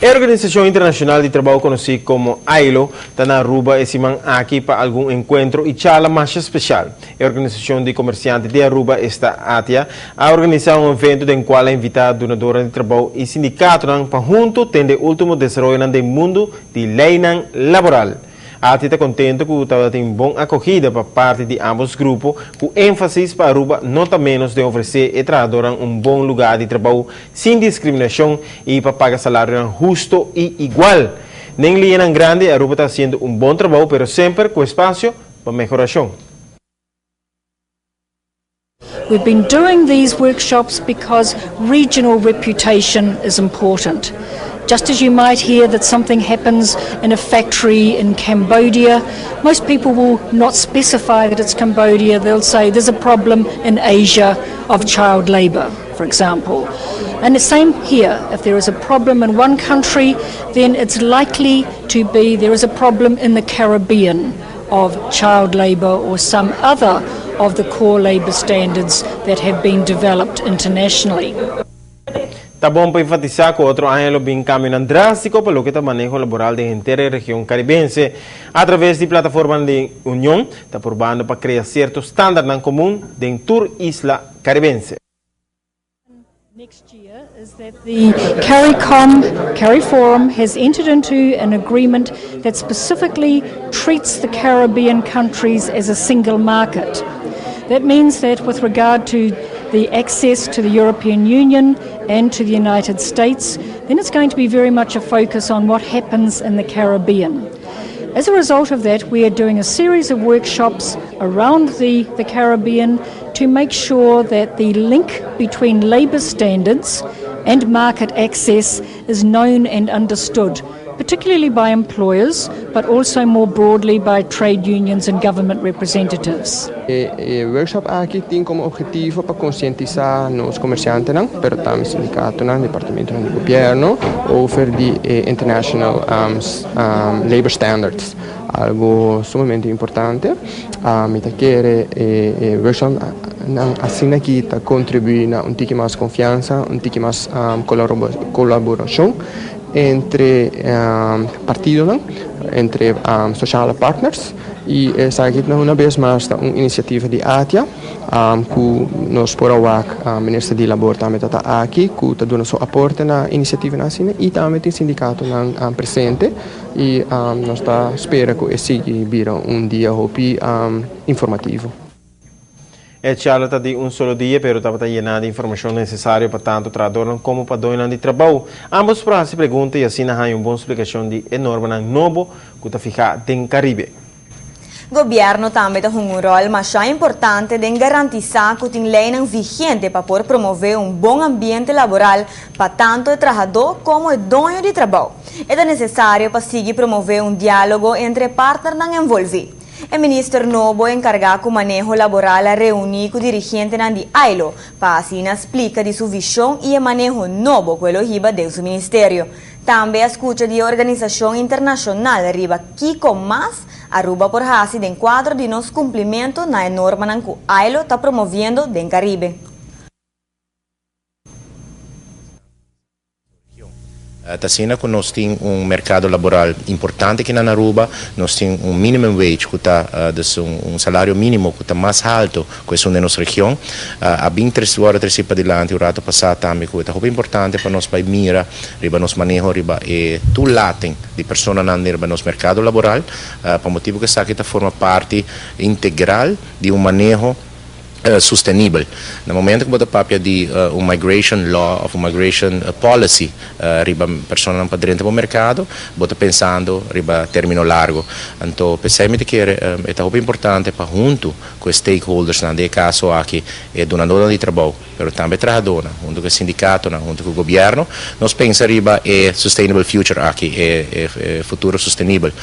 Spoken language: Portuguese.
A Organização Internacional de Trabalho, conhecida como ILO, está na Aruba esse semana aqui para algum encontro e charla mais especial. A Organização de Comerciantes de Aruba está a organizar um evento em qual é invitada donadora de trabalho e sindicato para junto ter o último desenvolvimento do mundo de lei laboral. A ATIA está contente que está tendo boa acolhida por parte de ambos grupos, com ênfase para Aruba, nota menos de oferecer a trabalhadora bom lugar de trabalho sem discriminação e para pagar salário justo e igual. Nem linha grande, Aruba está fazendo bom trabalho, mas sempre com espaço para melhoração. We've been doing these workshops because regional reputation is important. Just as you might hear that something happens in a factory in Cambodia, most people will not specify that it's Cambodia. They'll say there's a problem in Asia of child labour, for example. And the same here. If there is a problem in one country, then it's likely to be there is a problem in the Caribbean of child labour or some other of the core labour standards that have been developed internationally. Está bom para enfatizar que outro ano bem caminho drástico para o que está manejo laboral da inteira região caribense através de plataforma de união, está probando para criar certos estándares comum dentro tour isla caribense. Next year is that the CARIFORUM has entered into an agreement that specifically treats the Caribbean countries as a single market. That means that with regard to the access to the European Union and to the United States, then it's going to be very much a focus on what happens in the Caribbean. As a result of that, we are doing a series of workshops around the Caribbean to make sure that the link between labour standards and market access is known and understood, particularly by employers, but also more broadly by trade unions and government representatives. O workshop aqui tem como objetivo para conscientizar os comerciantes, pero também sindicatos, departamento do governo, over the international labor standards. Algo sumamente importante. Mita quer workshop assim aqui está contribuindo a tique mais confiança, tique mais colaboração entre partidos, entre social partners, e essa aqui é uma vez mais uma iniciativa de ATIA, que nós por o Ministério de Labor também está aqui, que está dando seu aporte na iniciativa nacional e também tem sindicato presente, e nós esperamos que esse vira dia informativo. A charla está de solo dia, mas está llena de informação necessária para tanto trabalhador como para dono de trabalho. Ambos para se perguntam e assim há uma boa explicação de norma novo que está fijada em Caribe. O governo também tem rol mais importante de garantizar que tem lei vigente para poder promover bom ambiente laboral para tanto o trabalhador como o dono de trabalho. É necessário para seguir promover diálogo entre partes envolvidos. O ministro novo encargado do manejo laboral reuniu com o dirigente de ILO para assim explicar de sua visão e o manejo novo que ele riba de seu ministério. Também a escuta de organização internacional riba que com mais Aruba por hasi de enquadro de nos cumprimento na norma que o ILO está promovendo no Caribe. Tassina que nós temos mercado laboral importante aqui na Aruba, nós temos minimum wage que está salário mínimo que está mais alto que essa nossa região. Há 3 horas para adiante o rato passado também que está muito importante para nós para mira, riba nos manejo riba e tu latem de pessoas na riba nos mercado laboral, para motivo que essa aqui forma parte integral de manejo sustentável. No momento que você papia de migration law, of migration policy, riba pessoa não para dentro do mercado, você pensando riba termino largo. Então, pensei que é muito importante para junto com os stakeholders, nesse caso aqui, é donadora de trabalho, mas também trabalhadora, junto com o sindicato, junto com o governo, nós pensamos riba é sustainable future aqui, é futuro sustentável.